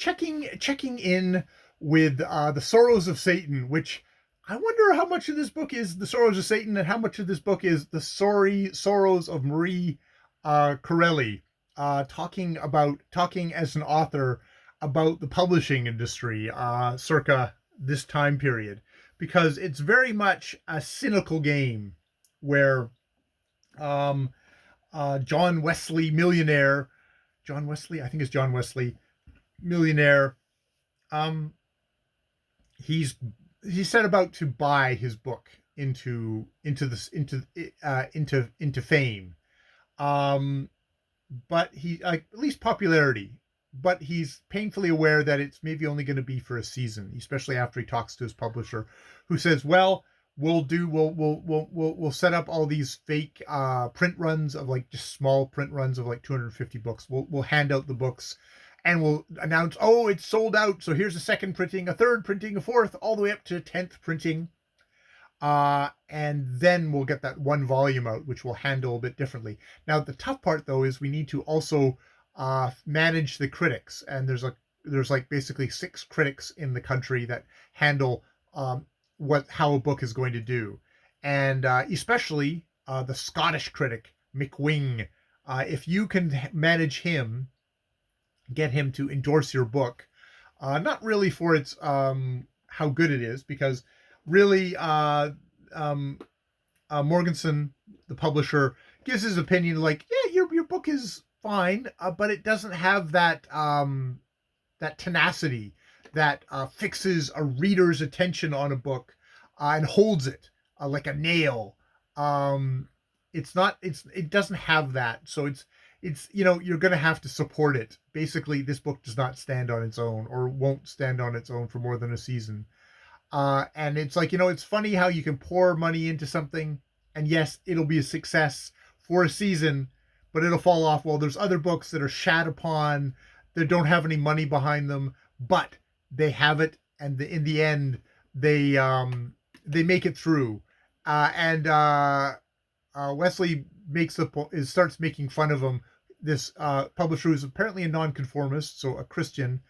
checking in with the Srrws of Satan, which I wonder how much of this book is the Srrws of Satan and how much of this book is the sorrows of Marie Corelli, talking as an author about the publishing industry circa this time period, because it's very much a cynical game where um, John Wesley, millionaire, John Wesley, I think it's John Wesley, millionaire, um, he's he set about to buy his book into fame, um, but he like at least popularity. But he's painfully aware that it's maybe only going to be for a season, especially after he talks to his publisher, who says, "Well, we'll set up all these fake print runs of like just small print runs of like 250 books. We'll hand out the books and we'll announce, oh, it's sold out. So here's a second printing, a third printing, a fourth, all the way up to 10th printing. And then we'll get that one volume out, which we'll handle a bit differently. Now, the tough part though is we need to also manage the critics, and there's like basically 6 critics in the country that handle how a book is going to do, and especially the Scottish critic McWing. If you can manage him, get him to endorse your book, not really for its how good it is, because really Morganson, the publisher, gives his opinion like, yeah, your book is fine, but it doesn't have that that tenacity that fixes a reader's attention on a book and holds it like a nail. It doesn't have that, so it's you're going to have to support it. Basically, this book does not stand on its own, or won't stand on its own for more than a season. And it's like, it's funny how you can pour money into something, and yes, it'll be a success for a season, but it'll fall off. Well, there's other books that are shat upon, that don't have any money behind them, but they have it, and in the end, they make it through. And Wesley starts making fun of him. This publisher who's apparently a nonconformist, so a Christian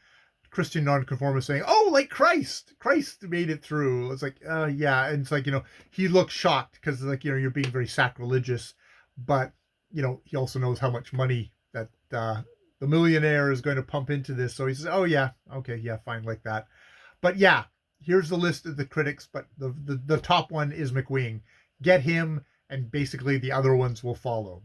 nonconformist, saying, "Oh, like Christ made it through." It's like, yeah, and it's like, he looks shocked because like, you're being very sacrilegious, but he also knows how much money that the millionaire is going to pump into this, so he says, "Oh yeah, okay, yeah, fine, like that." But yeah, here's the list of the critics, but the top one is McWing. Get him, and basically the other ones will follow.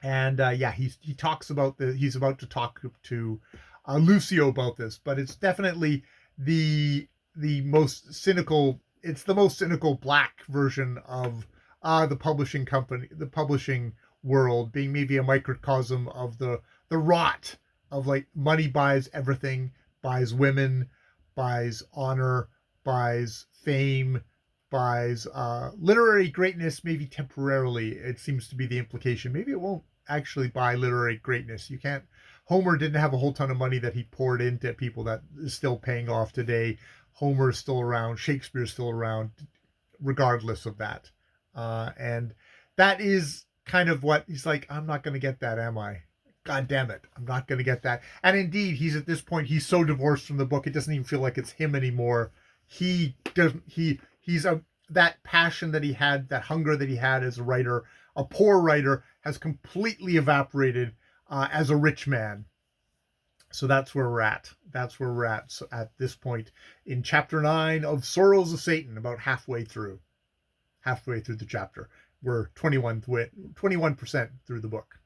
And yeah, he talks about he's about to talk to Lucio about this, but it's definitely the most cynical. It's the most cynical black version of the publishing company, the publishing world, being maybe a microcosm of the rot of like money buys everything, buys women, buys honor, buys fame, buys literary greatness, maybe temporarily. It seems to be the implication. Maybe it won't actually buy literary greatness. You can't. Homer didn't have a whole ton of money that he poured into people that is still paying off today. Homer is still around. Shakespeare is still around, regardless of that. And that is kind of what he's like. I'm not going to get that, am I? God damn it, I'm not going to get that. And indeed, he's at this point. He's so divorced from the book, it doesn't even feel like it's him anymore. He doesn't. He's that passion that he had, that hunger that he had as a writer, a poor writer, has completely evaporated as a rich man. So that's where we're at. That's where we're at. So at this point in chapter 9 of Srrws of Satan, about halfway through the chapter. We're 21% through the book.